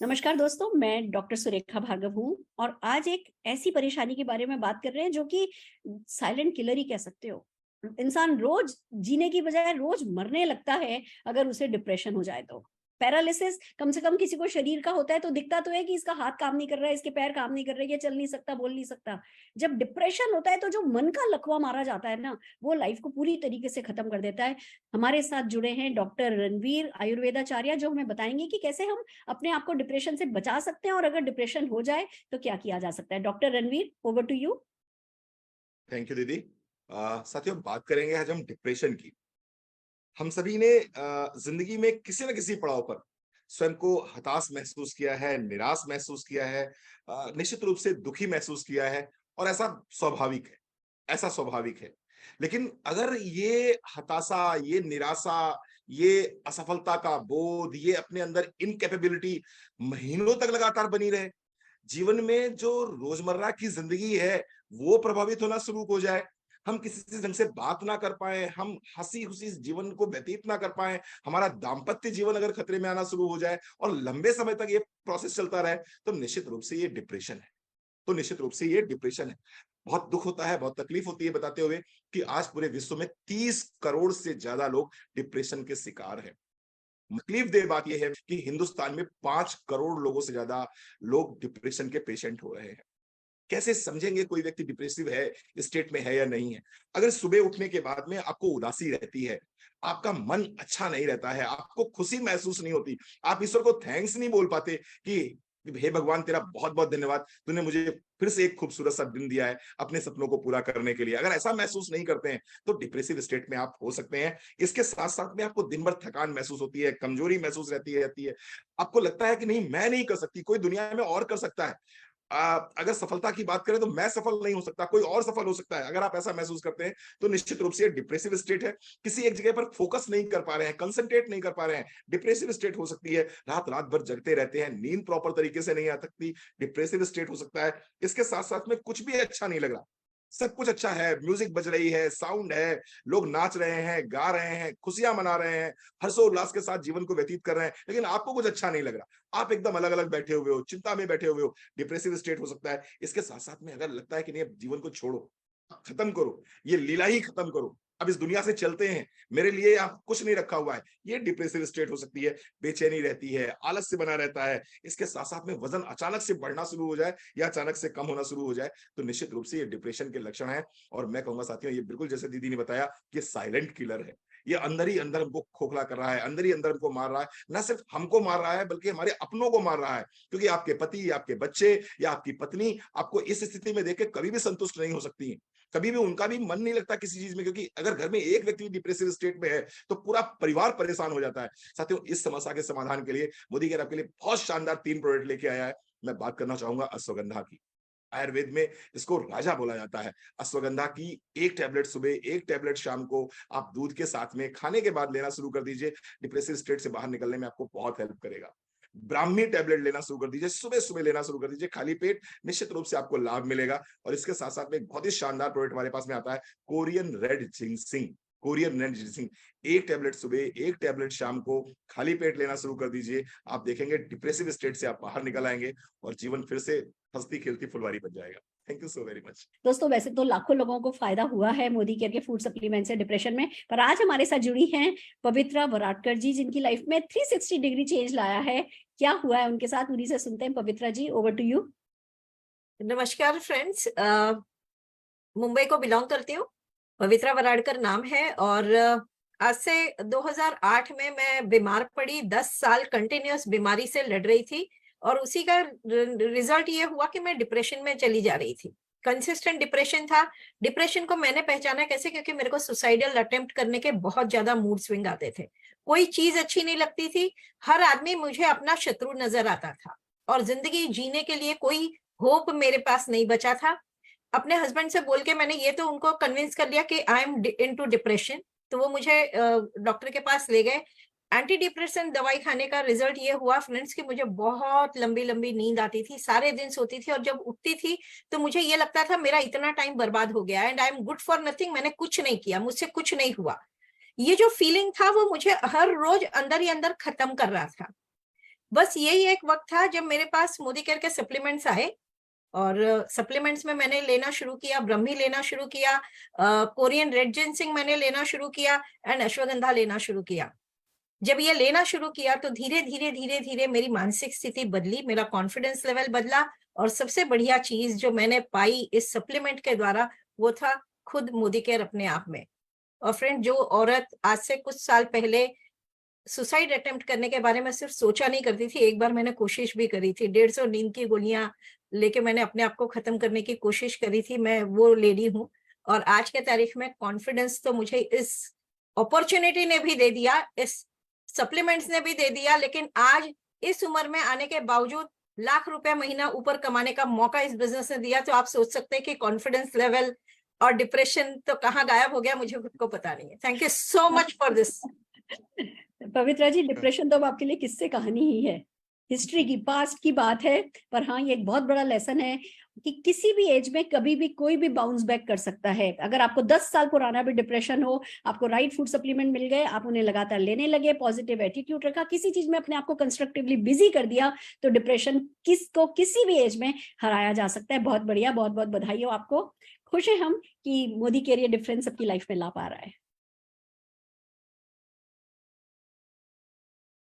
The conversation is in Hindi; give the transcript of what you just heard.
नमस्कार दोस्तों, मैं डॉक्टर सुरेखा भार्गव हूँ और आज एक ऐसी परेशानी के बारे में बात कर रहे हैं जो कि साइलेंट किलर ही कह सकते हो। इंसान रोज जीने की बजाय रोज मरने लगता है अगर उसे डिप्रेशन हो जाए तो। पैरालिसिस कम से कम किसी को शरीर का होता है तो दिखता तो है कि इसका हाथ काम नहीं कर रहा है, इसके पैर काम नहीं कर रहे, ये चल नहीं सकता, बोल नहीं सकता। जब डिप्रेशन होता है तो जो मन का लकवा मारा जाता है ना, वो लाइफ को पूरी तरीके से खत्म कर देता है। हमारे साथ जुड़े हैं डॉक्टर रणवीर आयुर्वेदाचार्य, जो हमें बताएंगे कि कैसे हम अपने आप को डिप्रेशन से बचा सकते हैं और अगर डिप्रेशन हो जाए तो क्या किया जा सकता है। Doctor Ranveer, over to you. Thank you दीदी। साथियों, बात करेंगे आज हम डिप्रेशन की। हम सभी ने जिंदगी में किसी न किसी पड़ाव पर स्वयं को हताश महसूस किया है, निराश महसूस किया है, निश्चित रूप से दुखी महसूस किया है। और ऐसा स्वाभाविक है। लेकिन अगर ये हताशा, ये निराशा, ये असफलता का बोध, ये अपने अंदर इनकैपेबिलिटी महीनों तक लगातार बनी रहे, जीवन में जो रोजमर्रा की जिंदगी है वो प्रभावित होना शुरू हो जाए, हम किसी से ढंग से बात ना कर पाए, हम हंसी खुशी जीवन को व्यतीत ना कर पाए, हमारा दाम्पत्य जीवन अगर खतरे में आना शुरू हो जाए और लंबे समय तक ये प्रोसेस चलता रहे, तो निश्चित रूप से ये डिप्रेशन है। बहुत दुख होता है, बहुत तकलीफ होती है बताते हुए कि आज पूरे विश्व में 30 करोड़ से ज्यादा लोग डिप्रेशन के शिकार हैं। तकलीफदेह बात यह है कि हिंदुस्तान में 5 करोड़ लोगों से ज्यादा लोग डिप्रेशन के पेशेंट हो रहे हैं। कैसे समझेंगे कोई व्यक्ति डिप्रेसिव है, स्टेट में है या नहीं है? अगर सुबह उठने के बाद में आपको उदासी रहती है, आपका मन अच्छा नहीं रहता है, आपको खुशी महसूस नहीं होती, आप ईश्वर को थैंक्स नहीं बोल पाते कि हे भगवान, तेरा बहुत बहुत धन्यवाद, तूने मुझे फिर से एक खूबसूरत सा दिन दिया है अपने सपनों को पूरा करने के लिए। अगर ऐसा महसूस नहीं करते हैं तो डिप्रेसिव स्टेट में आप हो सकते हैं। इसके साथ साथ में आपको दिन भर थकान महसूस होती है, कमजोरी महसूस रहती है। आपको लगता है कि नहीं, मैं नहीं कर सकती, कोई दुनिया में और कर सकता है। अगर सफलता की बात करें तो मैं सफल नहीं हो सकता, कोई और सफल हो सकता है। अगर आप ऐसा महसूस करते हैं तो निश्चित रूप से ये डिप्रेसिव स्टेट है। किसी एक जगह पर फोकस नहीं कर पा रहे हैं, कंसंट्रेट नहीं कर पा रहे हैं, डिप्रेसिव स्टेट हो सकती है। रात रात भर जगते रहते हैं, नींद प्रॉपर तरीके से नहीं आ सकती, डिप्रेसिव स्टेट हो सकता है। इसके साथ साथ में कुछ भी अच्छा नहीं लग रहा, सब कुछ अच्छा है, म्यूजिक बज रही है, साउंड है, लोग नाच रहे हैं, गा रहे हैं, खुशियां मना रहे हैं, हर्षोल्लास के साथ जीवन को व्यतीत कर रहे हैं, लेकिन आपको कुछ अच्छा नहीं लग रहा। आप एकदम अलग अलग बैठे हुए हो, चिंता में बैठे हुए हो, डिप्रेसिव स्टेट हो सकता है। इसके साथ साथ में अगर लगता है कि नहीं, अब जीवन को छोड़ो, खत्म करो, ये लीला ही खत्म करो, अब इस दुनिया से चलते हैं, मेरे लिए आप कुछ नहीं रखा हुआ है, ये डिप्रेसिव स्टेट हो सकती है। बेचैनी रहती है, आलस्य बना रहता है। इसके साथ साथ में वजन अचानक से बढ़ना शुरू हो जाए या अचानक से कम होना शुरू हो जाए, तो निश्चित रूप से ये डिप्रेशन के लक्षण है। और मैं कहूंगा साथियों, ये बिल्कुल जैसे दीदी ने बताया कि साइलेंट किलर है। ये अंदर ही अंदर हमको खोखला कर रहा है, अंदर ही अंदर हमको मार रहा है। ना सिर्फ हमको मार रहा है बल्कि हमारे अपनों को मार रहा है, क्योंकि आपके पति, आपके बच्चे या आपकी पत्नी आपको इस स्थिति में देख के कभी भी संतुष्ट नहीं हो सकती है। कभी भी उनका भी मन नहीं लगता किसी चीज में, क्योंकि अगर घर में एक व्यक्ति डिप्रेसिव स्टेट में है तो पूरा परिवार परेशान हो जाता है। साथियों, इस समस्या के समाधान के लिए मोदी केयर आपके लिए बहुत शानदार 3 प्रोडक्ट लेके आया है। मैं बात करना चाहूंगा अश्वगंधा की। आयुर्वेद में इसको राजा बोला जाता है। अश्वगंधा की 1 टैबलेट सुबह, 1 टैबलेट शाम को आप दूध के साथ में खाने के बाद लेना शुरू कर दीजिए। डिप्रेसिव स्टेट से बाहर निकलने में आपको बहुत हेल्प करेगा। ब्राह्मी टैबलेट लेना शुरू कर दीजिए, सुबह सुबह लेना शुरू कर दीजिए खाली पेट, निश्चित रूप से आपको लाभ मिलेगा। और इसके साथ साथ में एक बहुत ही शानदार प्रोडक्ट हमारे पास में आता है, Korean red ginseng. Korean red ginseng 1 tablet सुबह, 1 टैबलेट शाम को खाली पेट लेना शुरू कर दीजिए। आप देखेंगे डिप्रेसिव स्टेट से आप बाहर निकल आएंगे और जीवन फिर से हंसती खेलती फुलवारी बन जाएगा। Thank you so very much. दोस्तों, वैसे तो लाखों लोगों को फायदा हुआ है मोदी केयर के फूड सप्लीमेंट से डिप्रेशन में, पर आज हमारे साथ जुड़ी हैं पवित्रा वराडकर जी, जिनकी लाइफ में 360 डिग्री चेंज लाया है। क्या हुआ है उनके साथ, उन्हीं से सुनते हैं। पवित्रा जी, ओवर टू यू। नमस्कार फ्रेंड्स, मुंबई को बिलोंग करती हूँ। पवित्रा वराडकर नाम है और आज से 2008 में मैं बीमार पड़ी। 10 साल कंटिन्यूअस बीमारी से लड़ रही थी और उसी का रिजल्ट ये हुआ कि मैं डिप्रेशन में चली जा रही थी। कंसिस्टेंट डिप्रेशन था। डिप्रेशन को मैंने पहचाना कैसे? क्योंकि मेरे को सुसाइडल अटेम्प्ट करने के बहुत ज्यादा मूड स्विंग आते थे। कोई चीज अच्छी नहीं लगती थी, हर आदमी मुझे अपना शत्रु नजर आता था और जिंदगी जीने के लिए कोई होप मेरे पास नहीं बचा था। अपने हस्बैंड से बोल के मैंने ये तो उनको कन्विंस कर लिया कि आई एम इनटू डिप्रेशन, तो वो मुझे डॉक्टर के पास ले गए। एंटी डिप्रेशन दवाई खाने का रिजल्ट ये हुआ फ्रेंड्स कि मुझे बहुत लंबी लंबी नींद आती थी, सारे दिन सोती थी और जब उठती थी तो मुझे ये लगता था मेरा इतना टाइम बर्बाद हो गया and I am good for nothing, मैंने कुछ नहीं किया, मुझसे कुछ नहीं हुआ। ये जो फीलिंग था वो मुझे हर रोज अंदर ही अंदर खत्म कर रहा था। बस यही एक वक्त था जब मेरे पास मोदी केयर के सप्लीमेंट्स आए, और सप्लीमेंट्स में मैंने लेना शुरू किया, ब्रह्मी लेना शुरू किया, कोरियन रेड जिनसिंग मैंने लेना शुरू किया, एंड अश्वगंधा लेना शुरू किया। जब ये लेना शुरू किया तो धीरे धीरे धीरे धीरे मेरी मानसिक स्थिति बदली, मेरा कॉन्फिडेंस लेवल बदला, और सबसे बढ़िया चीज जो मैंने पाई इस सप्लीमेंट के द्वारा वो था खुद मोदी केयर अपने आप में। और फ्रेंड, जो औरत आज से कुछ साल पहले सुसाइड अटेम्प्ट करने के बारे में सिर्फ सोचा नहीं करती थी, एक बार मैंने कोशिश भी करी थी, 150 नींद की गोलियां लेके मैंने अपने आप को खत्म करने की कोशिश करी थी, मैं वो लेडी हूँ। और आज के तारीख में कॉन्फिडेंस तो मुझे इस अपॉर्चुनिटी ने भी दे दिया, इस सप्लीमेंट्स ने भी दे दिया, लेकिन आज इस उम्र में आने के बावजूद लाख रुपए महीना ऊपर कमाने का मौका इस बिजनेस ने दिया। तो आप सोच सकते हैं कि कॉन्फिडेंस लेवल और डिप्रेशन तो कहाँ गायब हो गया, मुझे खुद को पता नहीं है। Thank you so much for this. Pavitra ji, depression तो अब आपके लिए किस्से कहानी ही है, हिस्ट्री की, पास्ट की बात है। पर हाँ, ये एक बहुत बड़ा लेसन है कि किसी भी एज में कभी भी कोई भी बाउंस बैक कर सकता है। अगर आपको 10 साल पुराना भी डिप्रेशन हो, आपको राइट फूड सप्लीमेंट मिल गए, आप उन्हें लगातार लेने लगे, पॉजिटिव एटीट्यूड रखा, किसी चीज में अपने आप को कंस्ट्रक्टिवली बिजी कर दिया, तो डिप्रेशन किसको किसी भी एज में हराया जा सकता है। बहुत बढ़िया, बहुत बहुत बधाई हो आपको। खुश है हम कि मोदी केयर ये डिफरेंस आपकी लाइफ में ला पा रहा है।